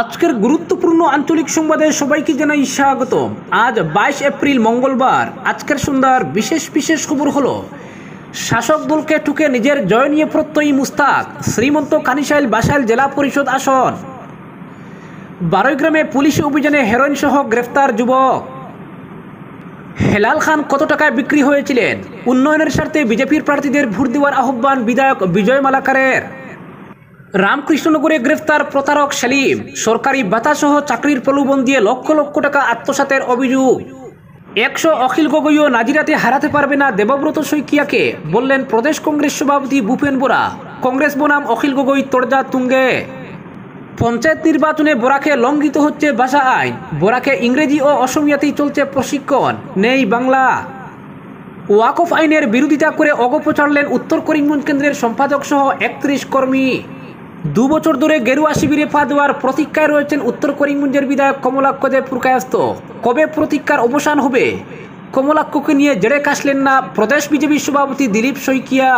আজকের গুরুত্বপূর্ণ আঞ্চলিক সংবাদে সবাইকে জানাই স্বাগতম। আজ 22 এপ্রিল মঙ্গলবার। আজকের সন্ধ্যার বিশেষ খবর হলো, শাসক দলকে ঠুকে নিজের জয় নিয়ে প্রত্যয়ী মুস্তাক, শ্রীমন্ত কানিশাইল বাসাইল জেলা পরিষদ আসন। 12 গ্রামে পুলিশ অভিযানে হেরোইন সহ গ্রেফতার যুবক। হেলাল খান কত টাকায় বিক্রি হয়েছিলেন? উন্নয়নের স্বার্থে বিজেপির প্রার্থীদের ভোট দেওয়ার আহ্বান বিধায়ক বিজয় মালাকারের। রামকৃষ্ণনগরে গ্রেফতার প্রতারক সেলিম, সরকারি ভাতাসহ চাকরির প্রলোভন দিয়ে লক্ষ লক্ষ টাকা আত্মসাতের অভিযোগ। 100 অখিল গগৈও নাজিরাতে হারাতে পারবে না দেবব্রত শইকিয়াকে, বললেন প্রদেশ কংগ্রেস সভাপতি ভূপেন বোরা। কংগ্রেস বনাম অখিল গগৈ তরজা তুঙ্গে। পঞ্চায়েত নির্বাচনে বরাকে লঙ্ঘিত হচ্ছে ভাষা আইন, বরাকে ইংরেজি ও অসমিয়াতেই চলছে প্রশিক্ষণ, নেই বাংলা। ওয়াকফ আইনের বিরোধিতা করে অগপ্রচারলেন উত্তর করিমগঞ্জ কেন্দ্রের সম্পাদক সহ 31 কর্মী। 2 বছর ধরে গেরুয়া শিবিরে পা দেওয়ার প্রতীক্ষায় রয়েছেন উত্তর করিমগঞ্জের বিধায়ক কমলাক্ষ দেব পুরকায়স্থ। কবে প্রতীক্ষার অবসান হবে? কমলাক্ষকে নিয়ে জেরে কাশলেন না প্রদেশ বিজেপি সভাপতি দিলীপ শইকিয়া।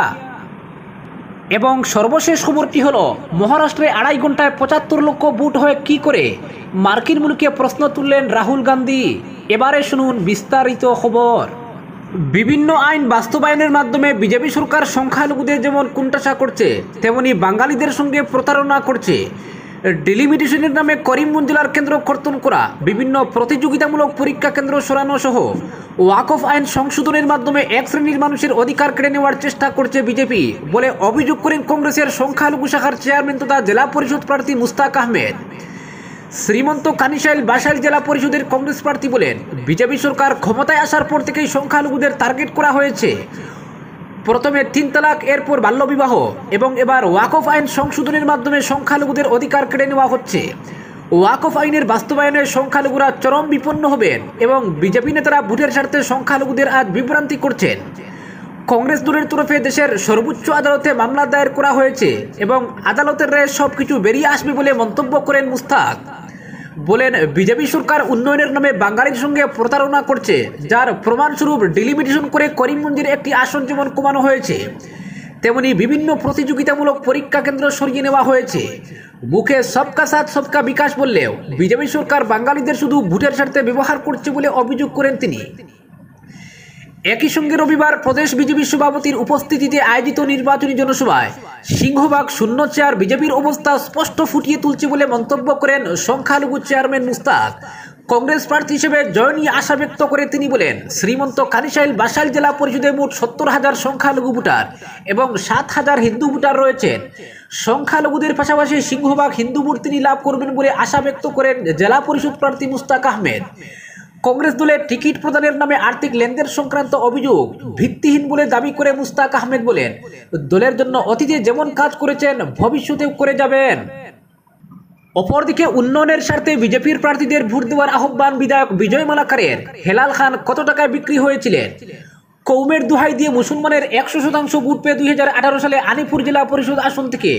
এবং সর্বশেষ খবরটি হলো, মহারাষ্ট্রে 2.5 ঘন্টায় 75 লক্ষ ভোট হয় কি করে? মার্কিন মুলুকে প্রশ্ন তুললেন রাহুল গান্ধী। এবারে শুনুন বিস্তারিত খবর। বিভিন্ন আইন বাস্তবায়নের মাধ্যমে বিজেপি সরকার সংখ্যালঘুদের যেমন কুণ্ঠাসা করছে, তেমনি বাঙালিদের সঙ্গে প্রতারণা করছে। ডিলিমিটেশনের নামে করিমগঞ্জ জেলার কেন্দ্র কর্তন করা, বিভিন্ন প্রতিযোগিতামূলক পরীক্ষা কেন্দ্র সরানো সহ ওয়াকফ আইন সংশোধনের মাধ্যমে এক শ্রেণীর মানুষের অধিকার কেড়ে নেওয়ার চেষ্টা করছে বিজেপি বলে অভিযোগ করেন কংগ্রেসের সংখ্যালঘু শাখার চেয়ারম্যান তথা জেলা পরিষদ প্রার্থী মুস্তাক আহমেদ। শ্রীমন্ত কানিশাইল বাসাইল জেলা পরিষদের কংগ্রেস প্রার্থী বলেন, বিজেপি সরকার ক্ষমতায় আসার পর থেকেই সংখ্যালঘুদের টার্গেট করা হয়েছে। প্রথমে 3 তালাক, এরপর বাল্যবিবাহ এবং এবার ওয়াকফ আইন সংশোধনের মাধ্যমে সংখ্যালঘুদের অধিকার কেড়ে নেওয়া হচ্ছে। ওয়াকফ আইনের বাস্তবায়নে সংখ্যালঘুরা চরম বিপন্ন হবেন এবং বিজেপি নেতারা ভোটের স্বার্থে সংখ্যালঘুদের আজ বিভ্রান্তি করছেন। কংগ্রেস দলের তরফে দেশের সর্বোচ্চ আদালতে মামলা দায়ের করা হয়েছে এবং আদালতের রায়ে সবকিছু বেরিয়ে আসবে বলে মন্তব্য করেন মুস্তাক। বলেন, বিজেপি সরকার উন্নয়নের নামে বাঙালির সঙ্গে প্রতারণা করছে, যার প্রমাণস্বরূপ ডিলিমিটেশন করে করিমগঞ্জের একটি আসন যেমন কমানো হয়েছে, তেমনি বিভিন্ন প্রতিযোগিতামূলক পরীক্ষা কেন্দ্র সরিয়ে নেওয়া হয়েছে। মুখে সবকা সাথ সবকা বিকাশ বললেও বিজেপি সরকার বাঙালিদের শুধু ভোটের স্বার্থে ব্যবহার করছে বলে অভিযোগ করেন তিনি। একই সঙ্গে রবিবার প্রদেশ বিজেপি সভাপতির উপস্থিতিতে আয়োজিত নির্বাচনী জনসভায় সিংহভাগ শূন্য চেয়ার বিজেপির অবস্থা স্পষ্ট ফুটিয়ে তুলছে বলে মন্তব্য করেন সংখ্যালঘু চেয়ারম্যান মুস্তাক। কংগ্রেস প্রার্থী হিসেবে জয় নিয়ে আশা ব্যক্ত করে তিনি বলেন, শ্রীমন্ত কানিশাইল বাসাইল জেলা পরিষদে মোট 70,000 সংখ্যালঘু ভোটার এবং 7,000 হিন্দু ভোটার রয়েছেন। সংখ্যালঘুদের পাশাপাশি সিংহভাগ হিন্দু ভোট তিনি লাভ করবেন বলে আশা ব্যক্ত করেন জেলা পরিষদ প্রার্থী মুস্তাক আহমেদ। কংগ্রেস দলের টিকিট প্রদানের নামে আর্থিক লেনদেন সংক্রান্ত অভিযোগ ভিত্তিহীন বলে দাবি করে মুস্তাক আহমেদ বলেন, দলের জন্য অতীতে যেমন কাজ করেছেন ভবিষ্যতেও করে যাবেন। অপরদিকে উন্নয়নের স্বার্থে বিজেপির প্রার্থীদের ভোট দেওয়ার আহ্বান বিধায়ক বিজয় মালাকারের। হেলাল খান কত টাকায় বিক্রি হয়েছিলেন? কৌমের দোহাই দিয়ে মুসলমানের 100% ভোট পেয়ে 2018 সালে আনিপুর জেলা পরিষদ আসন থেকে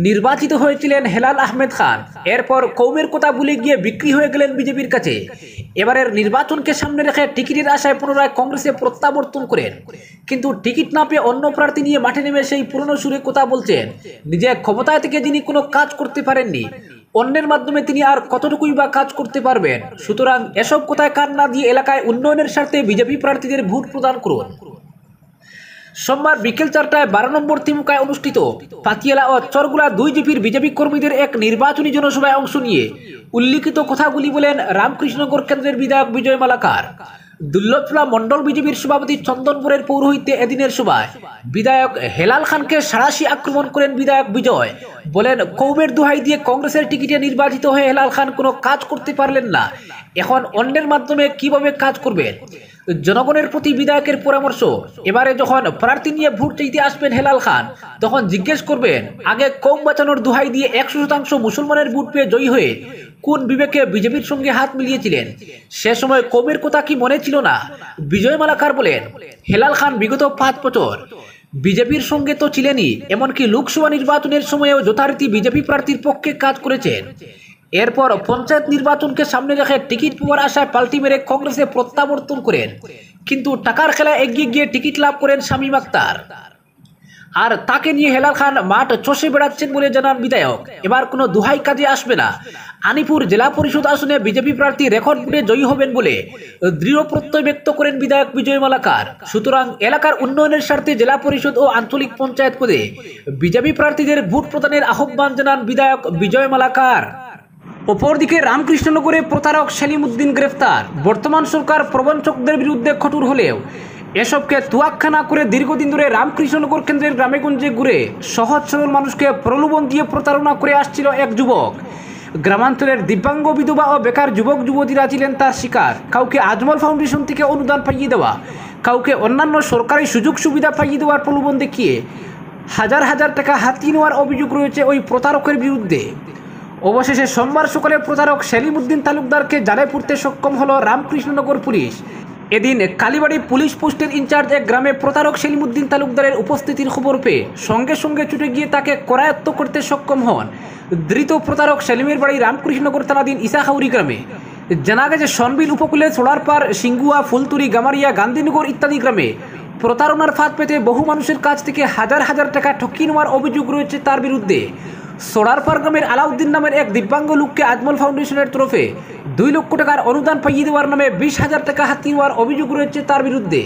নির্বাচিত হয়েছিলেন হেলাল আহমেদ খান। এরপর কৌমের কথা ভুলে গিয়ে বিক্রি হয়ে গেলেন বিজেপির কাছে। এবারের নির্বাচনকে সামনে রেখে টিকিটের আশায় পুনরায় কংগ্রেসে প্রত্যাবর্তন করেন, কিন্তু টিকিট না পেয়ে অন্য প্রার্থী নিয়ে মাঠে নেমে সেই পুরনো সুরে কথা বলছেন। নিজে ক্ষমতায় থেকে যিনি কোনো কাজ করতে পারেননি, অন্যের মাধ্যমে তিনি আর কতটুকুই বা কাজ করতে পারবেন? সুতরাং এসব কথায় কান না দিয়ে এলাকায় উন্নয়নের স্বার্থে বিজেপি প্রার্থীদের ভোট প্রদান করুন। সোমবার বিকেল 4টায় 12 নম্বর তিমুকায় অনুষ্ঠিত পাতিয়ালা ও চরগুলা 2 জিপির বিজেপি কর্মীদের এক নির্বাচনী জনসভায় অংশ নিয়ে উল্লিখিত কথাগুলি বলেন রামকৃষ্ণনগর কেন্দ্রের বিধায়ক বিজয় মালাকার। দুর্লভলা মন্ডল বিজেপির সভাপতি চন্দনপুরের পৌরোহিত্যে এদিনের সভায় বিধায়ক হেলাল খানকে সাঁড়াশি আক্রমণ করেন বিধায়ক বিজয়। বলেন, কৌমের দোহাই দিয়ে কংগ্রেসের টিকিটে নির্বাচিত হয়ে হেলাল খান কোনো কাজ করতে পারলেন না, এখন অন্যের মাধ্যমে কিভাবে কাজ করবেন? জনগণের প্রতি বিধায়কের পরামর্শ, এবারে যখন প্রার্থী নিয়ে ভোট চাইতে আসবেন হেলাল খান, তখন জিজ্ঞেস করবেন, আগে কৌম বাঁচানোর দোহাই দিয়ে 100% মুসলমানের ভোট পেয়ে জয়ী হয়ে কোন বিবেকে বিজেপির সঙ্গে হাত মিলিয়েছিলেন? সে সময় কৌমের কথা কি মনে ছিল না? বিজয় মালাকার বলেন, হেলাল খান বিগত 5 বছর বিজেপির সঙ্গে তো ছিলেনই, এমনকি লোকসভা নির্বাচনের সময়েও যথারীতি বিজেপি প্রার্থীর পক্ষে কাজ করেছেন। এরপর পঞ্চায়েত নির্বাচনকে সামনে রেখে টিকিট পাওয়ার আশায় পাল্টি মেরে কংগ্রেসে প্রত্যাবর্তন করেন, কিন্তু টাকার খেলায় এগিয়ে গিয়ে টিকিট লাভ করেন শামীম আক্তার। আর তাকে নিয়ে হেলাল খান মাঠ চষে বেড়াচ্ছেন বলে জানান বিধায়ক। এবার কোনো দুহাই কাজে আসবে না। আনিপুর জেলা পরিষদ আসনে বিজেপি প্রার্থী রেকর্ড ভোটে জয়ী হবেন বলে দৃঢ় প্রত্যয় ব্যক্ত করেন বিধায়ক বিজয় মালাকার। সুতরাং এলাকার উন্নয়নের স্বার্থে জেলা পরিষদ ও আঞ্চলিক পঞ্চায়েত পদে বিজেপি প্রার্থীদের ভোট প্রদানের আহ্বান জানান বিধায়ক বিজয় মালাকার। অপরদিকে রামকৃষ্ণনগরে প্রতারক সেলিম উদ্দিন গ্রেফতার। বর্তমান সরকার প্রবঞ্চকদের বিরুদ্ধে কঠোর হলেও এসবকে তোয়াক্কা না করে দীর্ঘদিন ধরে রামকৃষ্ণনগর কেন্দ্রের গ্রামেগঞ্জে ঘুরে সহজ সরল মানুষকে প্রলোভন দিয়ে প্রতারণা করে আসছিল এক যুবক। গ্রামাঞ্চলের দিব্যাঙ্গ, বিধবা ও বেকার যুবক যুবতীরা ছিলেন তার শিকার। কাউকে আজমল ফাউন্ডেশন থেকে অনুদান পাইয়ে দেওয়া, কাউকে অন্যান্য সরকারি সুযোগ সুবিধা পাইয়ে দেওয়ার প্রলোভন দেখিয়ে হাজার হাজার টাকা হাতিয়ে নেওয়ার অভিযোগ রয়েছে ওই প্রতারকের বিরুদ্ধে। অবশেষে সোমবার সকালে প্রতারক সেলিম উদ্দিন তালুকদারকে জালে পুরতে সক্ষম হল রামকৃষ্ণনগর পুলিশ। এদিন কালীবাড়ি পুলিশ পোস্টের ইনচার্জ এক গ্রামে প্রতারক সেলিম উদ্দিন তালুকদারের উপস্থিতির খবর পেয়ে সঙ্গে সঙ্গে ছুটে গিয়ে তাকে করায়ত্ত করতে সক্ষম হন। ধৃত প্রতারক সেলিমের বাড়ি রামকৃষ্ণনগর থানাধীন ইসাখাউরি গ্রামে। জানা গেছে, সনবিল উপকূলে সোলারপার, সিঙ্গুয়া, ফুলতুরি, গামারিয়া, গান্ধীনগর ইত্যাদি গ্রামে প্রতারণার ফাঁদ পেতে বহু মানুষের কাছ থেকে হাজার হাজার টাকা ঠকিয়ে নেওয়ার অভিযোগ রয়েছে তার বিরুদ্ধে। সোলারপার গ্রামের আলাউদ্দিন নামের এক দিব্যাঙ্গ লোককে আজমল ফাউন্ডেশনের তরফে 2 লক্ষ টাকার অনুদান পাইয়ে দেওয়ার নামে 20,000 টাকা হাতিয়ে নেওয়ার অভিযোগ রয়েছে তার বিরুদ্ধে।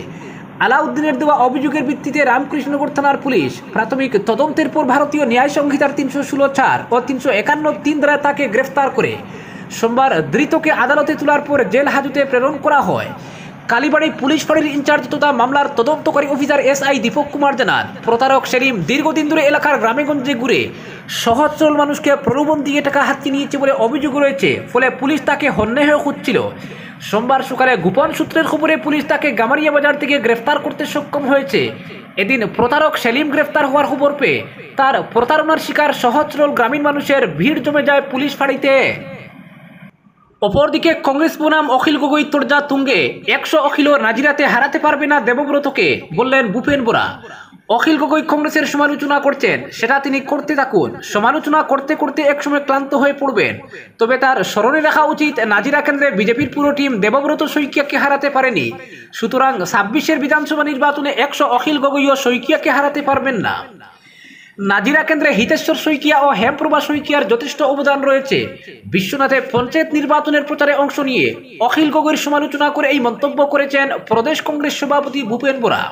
আলাউদ্দিনের দেওয়া অভিযোগের ভিত্তিতে রামকৃষ্ণনগর থানার পুলিশ প্রাথমিক তদন্তের পর ভারতীয় ন্যায় সংহিতার 316(4) ও 351(3) দ্বারা তাকে গ্রেফতার করে সোমবার ধৃতকে আদালতে তোলার পর জেল হাজতে প্রেরণ করা হয়। কালীবাড়ি পুলিশ ফাঁড়ির ইনচার্জ তথা মামলার তদন্তকারী অফিসার SI দীপক কুমার জানান, প্রতারক সেলিম দীর্ঘদিন ধরে এলাকার গ্রামেগঞ্জে ঘুরে সহজ সরল মানুষকে প্রলোভন দিয়ে টাকা হাতিয়ে নিয়েছে বলে অভিযোগ রয়েছে। ফলে পুলিশ তাকে হন্যে হয়ে খুঁজছিল। সোমবার সকালে গোপন সূত্রের খবরে পুলিশ তাকে গামারিয়া বাজার থেকে গ্রেফতার করতে সক্ষম হয়েছে। এদিন প্রতারক সেলিম গ্রেফতার হওয়ার খবর পেয়ে তার প্রতারণার শিকার সহজ সরল গ্রামীণ মানুষের ভিড় জমে যায় পুলিশ ফাঁড়িতে। অপরদিকে কংগ্রেস বনাম অখিল গগৈ তোড়জা তুঙ্গে। 100 অখিলও নাজিরাতে হারাতে পারবে না দেবব্রতকে, বললেন ভূপেন বোরা। অখিল গগৈ কংগ্রেসের সমালোচনা করছেন, সেটা তিনি করতে থাকুন। সমালোচনা করতে করতে একসময় ক্লান্ত হয়ে পড়বেন। তবে তার স্মরণে রাখা উচিত, নাজিরা কেন্দ্রে বিজেপির পুরো টিম দেবব্রত শইকিয়াকে হারাতে পারেনি। সুতরাং 26-এর বিধানসভা নির্বাচনে 100 অখিল গগৈও শইকিয়াকে হারাতে পারবেন না। নাজিরা কেন্দ্রে হিতেশ্বর শইকিয়া ও হেমপ্রভা শইকিয়ার যথেষ্ট অবদান রয়েছে। বিশ্বনাথে পঞ্চায়েত নির্বাচনের প্রচারে অংশ নিয়ে অখিল গগৈর সমালোচনা করে এই মন্তব্য করেছেন প্রদেশ কংগ্রেস সভাপতি ভূপেন বোরা।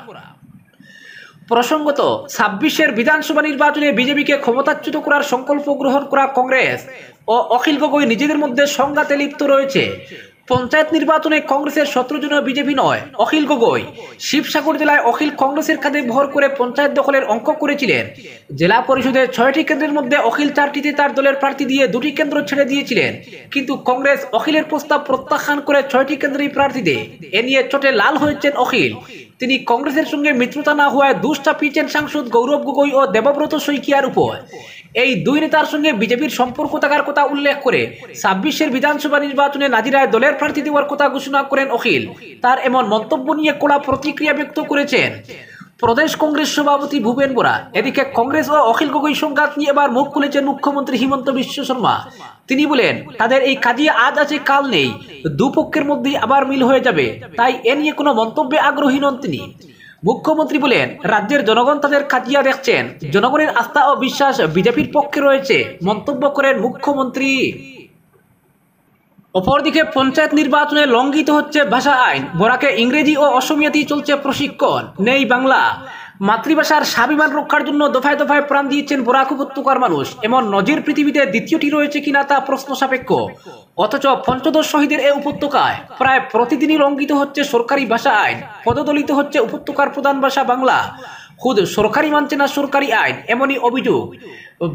প্রসঙ্গত, 26-এর বিধানসভা নির্বাচনে বিজেপিকে ক্ষমতাচ্যুত করার সংকল্প গ্রহণ করা কংগ্রেস ও অখিল গগৈ নিজেদের মধ্যে সংঘাতে লিপ্ত রয়েছে। পঞ্চায়েত নির্বাচনে কংগ্রেসের শত্রু যেন বিজেপি নয়, অখিল গগৈ। শিবসাগর জেলায় অখিল কংগ্রেসের কাঁধে ভর করে পঞ্চায়েত দখলের অঙ্ক করেছিলেন। জেলা পরিষদের 6টি কেন্দ্রের মধ্যে অখিল 4টিতে তার দলের প্রার্থী দিয়ে 2টি কেন্দ্র ছেড়ে দিয়েছিলেন। কিন্তু কংগ্রেস অখিলের প্রস্তাব প্রত্যাখ্যান করে 6টি কেন্দ্রেই প্রার্থী দেয়। এ নিয়ে চোটে লাল হয়েছেন অখিল। তিনি কংগ্রেসের সঙ্গে মিত্রতা না হওয়ায় দুষ চাপিয়েছেন সাংসদ গৌরব গগৈ ও দেবব্রত শইকিয়ার উপর। এই দুই নেতার সঙ্গে বিজেপির সম্পর্ক থাকার কথা উল্লেখ করে 26-এর বিধানসভা নির্বাচনে নাজিরায় দলের প্রার্থী দেওয়ার কথা ঘোষণা করেন অখিল। তার এমন মন্তব্য নিয়ে কড়া প্রতিক্রিয়া ব্যক্ত করেছেন প্রদেশ কংগ্রেস সভাপতি ভূপেন বোরা। এদিকে কংগ্রেস ও অখিল গগৈ সংঘাত নিয়ে এবার মুখ খুলেছেন মুখ্যমন্ত্রী হিমন্ত বিশ্ব শর্মা। তিনি বলেন, তাদের এই কাজিয়া আজ আছে কাল নেই, দুপক্ষের মধ্যেই আবার মিল হয়ে যাবে। তাই এ নিয়ে কোনো মন্তব্যে আগ্রহী নন তিনি। মুখ্যমন্ত্রী বলেন, রাজ্যের জনগণ তাদের কাজিয়া দেখছেন, জনগণের আস্থা ও বিশ্বাস বিজেপির পক্ষে রয়েছে, মন্তব্য করেন মুখ্যমন্ত্রী। অপরদিকে পঞ্চায়েত নির্বাচনে লঙ্ঘিত হচ্ছে ভাষা আইন। বরাকে ইংরেজি ও অসমিয়াতেই চলছে প্রশিক্ষণ, নেই বাংলা। মাতৃভাষার স্বাভিমান রক্ষার জন্য দফায় দফায় প্রাণ দিয়েছেন বরাক উপত্যকার মানুষ। এমন নজির পৃথিবীতে দ্বিতীয়টি রয়েছে কিনা তা প্রশ্ন সাপেক্ষ। অথচ পঞ্চদশ শহীদের এ উপত্যকায় প্রায় প্রতিদিনই লঙ্ঘিত হচ্ছে সরকারি ভাষা আইন। পদদলিত হচ্ছে উপত্যকার প্রধান ভাষা বাংলা। খুদ সরকারি মানছে না সরকারি আইন, এমনই অভিযোগ।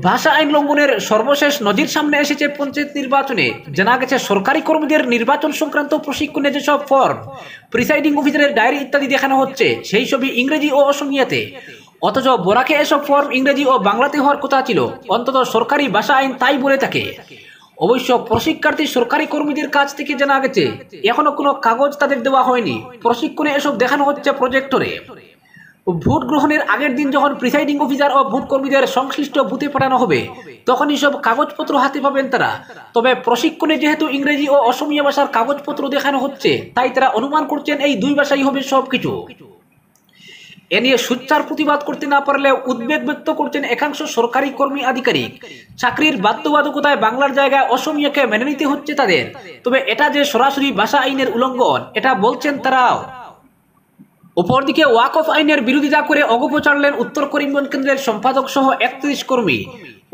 ভাষা আইন লঙ্ঘনের সর্বশেষ নজির সামনে এসেছে পঞ্চায়েত নির্বাচনে। জানা গেছে, সরকারি কর্মীদের নির্বাচন সংক্রান্ত প্রশিক্ষণে যেসব ফর্ম, প্রিসাইডিং অফিসারের ডায়েরি ইত্যাদি দেখানো হচ্ছে, সেই সবই ইংরেজি ও অসমিয়াতে। অথচ বরাকে এসব ফর্ম ইংরেজি ও বাংলাতে হওয়ার কথা ছিল। অন্তত সরকারি ভাষা আইন তাই বলে থাকে। অবশ্য প্রশিক্ষার্থী সরকারি কর্মীদের কাছ থেকে জানা গেছে, এখনো কোনো কাগজ তাদের দেওয়া হয়নি। প্রশিক্ষণে এসব দেখানো হচ্ছে প্রজেক্টরে। ভোট গ্রহণের আগের দিন যখন প্রিসাইডিং অফিসার ও ভোট কর্মীদের সংশ্লিষ্ট বুথে পাঠানো হবে, তখনই সব কাগজপত্র হাতে পাবেন তারা। তবে প্রশিক্ষণে যেহেতু ইংরেজি ও অসমীয়া ভাষার কাগজপত্র দেখানো হচ্ছে, তাই তারা অনুমান করছেন এই দুই ভাষাই হবে সবকিছু। এ নিয়ে সোচ্চার প্রতিবাদ করতে না পারলে উদ্বেগ ব্যক্ত করছেন একাংশ সরকারি কর্মী আধিকারিক। চাকরির বাধ্যবাধকতায় বাংলার জায়গায় অসমীয়াকে মেনে নিতে হচ্ছে তাদের, তবে এটা যে সরাসরি ভাষা আইনের উল্লঙ্ঘন এটা বলছেন তারাও। অপরদিকে ওয়াকফ আইনের বিরোধিতা করে অপপ্রচারলেন উত্তর করিমগঞ্জ কেন্দ্রের সম্পাদক সহ 31 কর্মী।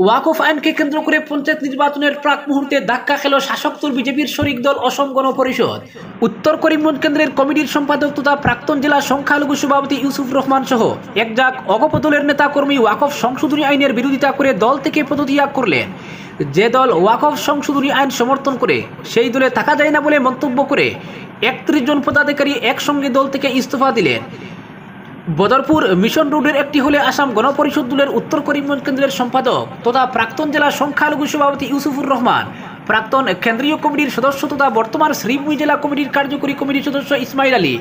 ওয়াকফ আইনকে কেন্দ্র করে পঞ্চায়েত নির্বাচনের প্রাক মুহূর্তে ধাক্কা খেল শাসক দল বিজেপির শরিক দল অসম গণ পরিষদ। উত্তর করিমগঞ্জ কেন্দ্রের কমিটির সম্পাদক তথা প্রাক্তন জেলা সংখ্যালঘু সভাপতি ইউসুফ রহমান সহ একজাক অগপ দলের নেতা কর্মী ওয়াকফ সংশোধনী আইনের বিরোধিতা করে দল থেকে পদত্যাগ করলেন। যে দল ওয়াকফ সংশোধনী আইন সমর্থন করে সেই দলে থাকা যায় না বলে মন্তব্য করে 31 জন পদাধিকারী একসঙ্গে দল থেকে ইস্তফা দিলেন। বদরপুর মিশন রোডের একটি হলে আসাম গণপরিষদ দলের উত্তর করিমগঞ্জ কেন্দ্রের সম্পাদক তথা প্রাক্তন জেলা সংখ্যালঘু সভাপতি ইউসুফুর রহমান, প্রাক্তন কেন্দ্রীয় কমিটির সদস্য তথা বর্তমান শ্রীভূমি জেলা কমিটির কার্যকরী কমিটির সদস্য ইসমাইল আলী,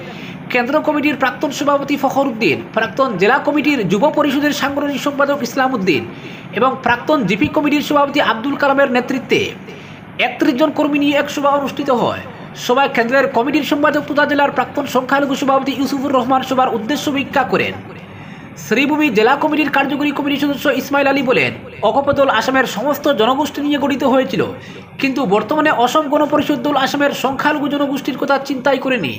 কেন্দ্র কমিটির প্রাক্তন সভাপতি ফখরউদ্দিন, প্রাক্তন জেলা কমিটির যুব পরিষদের সাংগঠনিক সম্পাদক ইসলাম উদ্দিন এবং প্রাক্তন জিপি কমিটির সভাপতি আব্দুল কালামের নেতৃত্বে 31 জন কর্মী নিয়ে এক সভা অনুষ্ঠিত হয়। সভায় কেন্দ্রের কমিটির সম্পাদক তথা জেলার প্রাক্তন সংখ্যালঘু সভাপতি ইউসুফুর রহমান সভার উদ্দেশ্য ব্যাখ্যা করেন। শ্রীভূমি জেলা কমিটির কার্যকরী কমিটির সদস্য ইসমাইল আলী বলেন, অগপ দল আসামের সমস্ত জনগোষ্ঠী নিয়ে গঠিত হয়েছিল, কিন্তু বর্তমানে অসম গণপরিষদ দল আসামের সংখ্যালঘু জনগোষ্ঠীর কথা চিন্তাই করেনি।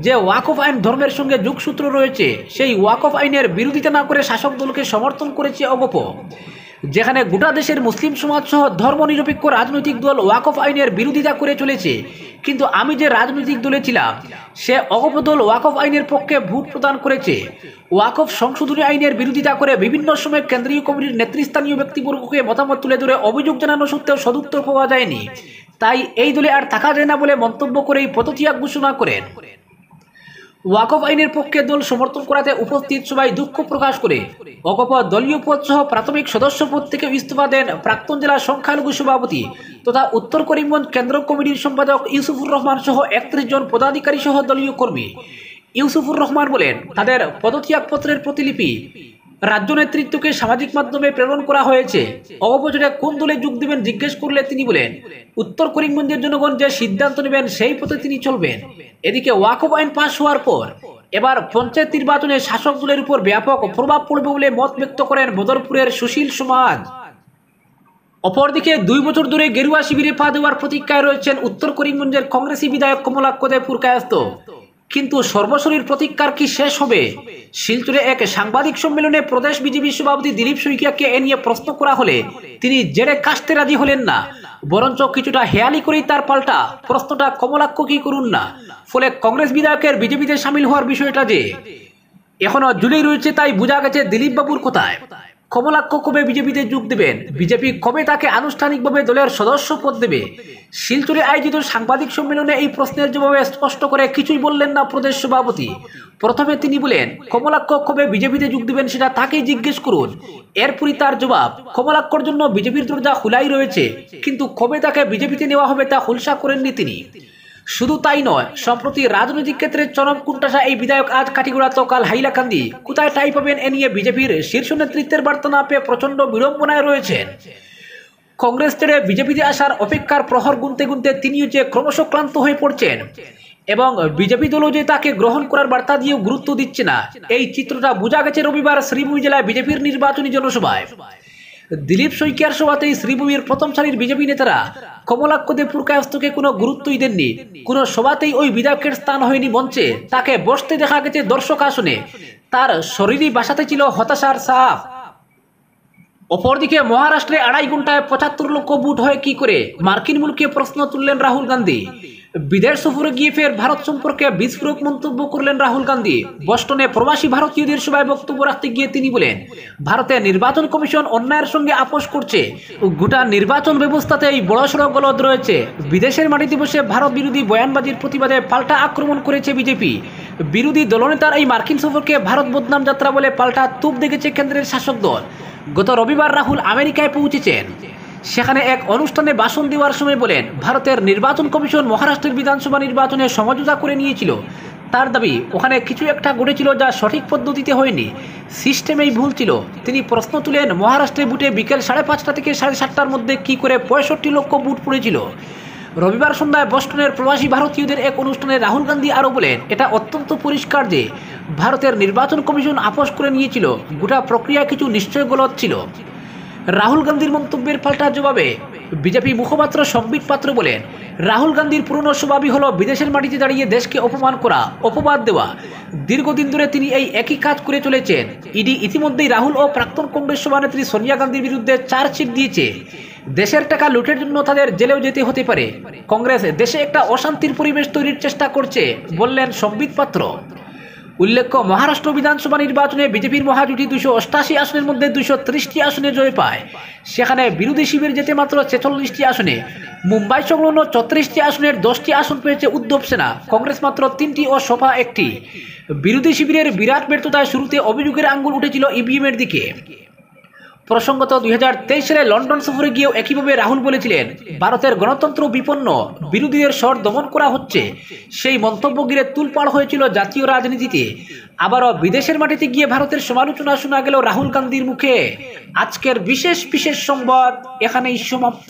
যে ওয়াকফ আইন ধর্মের সঙ্গে যোগসূত্র রয়েছে সেই ওয়াকফ আইনের বিরোধিতা না করে শাসক দলকে সমর্থন করেছে অগপ। যেখানে গোটা দেশের মুসলিম সমাজ সহ ধর্মনিরপেক্ষ রাজনৈতিক দল ওয়াকফ আইনের বিরোধিতা করে চলেছে, কিন্তু আমি যে রাজনৈতিক দলে ছিলাম সে অগপ দল ওয়াকফ আইনের পক্ষে ভোট প্রদান করেছে। ওয়াকফ সংশোধনী আইনের বিরোধিতা করে বিভিন্ন সময় কেন্দ্রীয় কমিটির নেতৃস্থানীয় ব্যক্তিবর্গকে মতামত তুলে ধরে অভিযোগ জানানো সত্ত্বেও সদুত্তর পাওয়া যায়নি, তাই এই দলে আর থাকা যায় না বলে মন্তব্য করেই পদত্যাগ ঘোষণা করেন। ওয়াকফ আইনের পক্ষে দল সমর্থন করাতে উপস্থিত সবাই দুঃখ প্রকাশ করে অগপ দলীয় পদ সহ প্রাথমিক সদস্য পদ থেকে ইস্তফা দেন প্রাক্তন জেলা সংখ্যালঘু সভাপতি তথা উত্তর করিমগঞ্জ কেন্দ্র কমিটির সম্পাদক ইউসুফুর রহমান সহ 31 জন পদাধিকারী সহ দলীয় কর্মী। ইউসুফুর রহমান বলেন, তাদের পদত্যাগ পত্রের প্রতিলিপি রাজ্য নেতৃত্বকে সামাজিক মাধ্যমে প্রেরণ করা হয়েছে। অববছরে কোন দলে যোগ দেবেন জিজ্ঞেস করলে তিনি বলেন, উত্তর করিমগঞ্জের জনগণ যে সিদ্ধান্ত নেবেন সেই পথে তিনি চলবেন। এদিকে ওয়াকফ আইন পাশ হওয়ার পর এবার পঞ্চায়েত নির্বাচনে শাসক দলের উপর ব্যাপক প্রভাব পড়বে বলে মত ব্যক্ত করেন বদরপুরের সুশীল সমাজ। অপরদিকে 2 বছর ধরে গেরুয়া শিবিরে পা দেওয়ার প্রতীক্ষায় রয়েছেন উত্তর করিমগঞ্জের কংগ্রেসী বিধায়ক কমলাক্ষ দে পুরকায়স্থ, কিন্তু সর্বশরীর প্রতীক্ষার কি শেষ হবে? শিলচরে এক সাংবাদিক সম্মেলনে প্রদেশ বিজেপি সভাপতি দিলীপ শইকিয়াকে এ নিয়ে প্রশ্ন করা হলে তিনি জেরে কাশতে রাজি হলেন না, বরঞ্চ কিছুটা হেয়ালি করেই তার পাল্টা প্রশ্নটা কমলাক্ষ কি করুন না। ফলে কংগ্রেস বিধায়কের বিজেপিতে সামিল হওয়ার বিষয়টা যে এখনো ঝুলেই রয়েছে তাই বোঝা গেছে দিলীপ বাবুর কথায়। কমলাক্ষ কবে বিজেপিতে যোগ দেবেন, বিজেপি কবে তাকে আনুষ্ঠানিকভাবে দলের সদস্য পদ দেবে? শিলচরে আয়োজিত সাংবাদিক সম্মেলনে এই প্রশ্নের জবাবে স্পষ্ট করে কিছুই বললেন না প্রদেশ সভাপতি। প্রথমে তিনি বলেন, কমলাক্ষ কবে বিজেপিতে যোগ দেবেন সেটা তাকেই জিজ্ঞেস করুন। এরপরই তার জবাব, কমলাক্ষর জন্য বিজেপির দরজা খোলাই রয়েছে, কিন্তু কবে তাকে বিজেপিতে নেওয়া হবে তা হুলসা করেননি তিনি। শুধু তাই নয়, সম্প্রতি রাজনৈতিক ক্ষেত্রে চরম কুণ্ঠাসা এই বিধায়ক আজ কাটিগড়া তো কাল হাইলাকান্দি, কোথায় ঠাঁই পাবেন এ নিয়ে বিজেপির শীর্ষ নেতৃত্বের বার্তা না পেয়ে প্রচন্ড বিড়ম্বনায় রয়েছেন। কংগ্রেস ছেড়ে বিজেপিতে আসার অপেক্ষার প্রহর গুনতে গুনতে তিনিও যে ক্রমশ ক্লান্ত হয়ে পড়ছেন এবং বিজেপি দলও যে তাকে গ্রহণ করার বার্তা দিয়েও গুরুত্ব দিচ্ছে না, এই চিত্রটা বোঝা গেছে রবিবার শ্রীভূমি জেলায় বিজেপির নির্বাচনী জনসভায়। দিলীপ শইকিয়ার সভাতেই শ্রীভূমির প্রথম সারির বিজেপি নেতারা কমলাক্ষ দে পুরকায়স্থকে কোনো গুরুত্বই দেননি। কোনো সভাতেই ওই বিধায়কের স্থান হয়নি মঞ্চে, তাকে বসতে দেখা গেছে দর্শক আসনে। তার শরীরী বাসাতে ছিল হতাশার ছাপ। অপরদিকে মহারাষ্ট্রে 2.5 ঘন্টায় 75 লক্ষ ভোট হয় কি করে, মার্কিন মুলুকে প্রশ্ন তুললেন রাহুল গান্ধী। বিদেশ সফরে গিয়ে ফের ভারত সম্পর্কে বিস্ফোরক মন্তব্য করলেন রাহুল গান্ধী। বস্টনে প্রবাসী ভারতীয়দের সভায় বক্তব্য রাখতে গিয়ে তিনি বলেন, ভারতের নির্বাচন কমিশন অন্যায়ের সঙ্গে আপোষ করছে, গোটা নির্বাচন ব্যবস্থাতেই বড়সড় গলদ রয়েছে। বিদেশের মাটিতে বসে ভারত বিরোধী বয়ানবাজির প্রতিবাদে পাল্টা আক্রমণ করেছে বিজেপি। বিরোধী দলনেতার এই মার্কিন সফরকে ভারত বদনাম যাত্রা বলে পাল্টা তুপ দেখেছে কেন্দ্রের শাসক দল। গত রবিবার রাহুল আমেরিকায় পৌঁছেছেন। সেখানে এক অনুষ্ঠানে ভাষণ দেওয়ার সময় বলেন, ভারতের নির্বাচন কমিশন মহারাষ্ট্রের বিধানসভা নির্বাচনে সমঝোতা করে নিয়েছিল। তার দাবি, ওখানে কিছু একটা ঘটেছিল যা সঠিক পদ্ধতিতে হয়নি, সিস্টেমেই ভুল ছিল। তিনি প্রশ্ন তুলেন, মহারাষ্ট্রে বুটে বিকেল 5:30 থেকে 7:30টার মধ্যে কি করে 65 লক্ষ বুট পড়েছিল। রবিবার সন্ধ্যায় বস্টনের প্রবাসী ভারতীয়দের এক অনুষ্ঠানে রাহুল গান্ধী আরও বলেন, এটা অত্যন্ত পরিষ্কার যে ভারতের নির্বাচন কমিশন আপোষ করে নিয়েছিল, গোটা প্রক্রিয়া কিছু নিশ্চয় গলত ছিল। রাহুল গান্ধীর মন্তব্যের পাল্টা জবাবে বিজেপি মুখপাত্র সম্বিত পাত্র বলেন, রাহুল গান্ধীর পুরনো স্বভাবই হলো বিদেশের মাটিতে দাঁড়িয়ে দেশকে অপমান করা, অপবাদ দেওয়া। দীর্ঘদিন ধরে তিনি এই একই কাজ করে চলেছেন। ইডি ইতিমধ্যেই রাহুল ও প্রাক্তন কংগ্রেস সভানেত্রী সোনিয়া গান্ধীর বিরুদ্ধে চার্জশিট দিয়েছে। দেশের টাকা লুটের জন্য তাদের জেলেও যেতে হতে পারে। কংগ্রেস দেশে একটা অশান্তির পরিবেশ তৈরির চেষ্টা করছে, বললেন সম্বিত পাত্র। উল্লেখ্য, মহারাষ্ট্র বিধানসভা নির্বাচনে বিজেপির মহাজোটী 288 আসনের মধ্যে 230টি আসনে জয় পায়। সেখানে বিরোধী শিবির যেতে মাত্র 46টি আসনে। মুম্বাই সংলগ্ন 34টি আসনের 10টি আসন পেয়েছে উদ্ধব সেনা, কংগ্রেস মাত্র 3টি ও সপা 1টি। বিরোধী শিবিরের বিরাট ব্যর্থতায় শুরুতে অভিযোগের আঙ্গুল উঠেছিল ইভিএমের দিকে। প্রসঙ্গত 2023 সালে লন্ডন সফরে গিয়েও একইভাবে রাহুল বলেছিলেন, ভারতের গণতন্ত্র বিপন্ন, বিরোধীদের স্বর দমন করা হচ্ছে। সেই মন্তব্য ঘিরে তুলপাড় হয়েছিল জাতীয় রাজনীতিতে। আবারও বিদেশের মাটিতে গিয়ে ভারতের সমালোচনা শোনা গেল রাহুল গান্ধীর মুখে। আজকের বিশেষ সংবাদ এখানেই সমাপ্ত।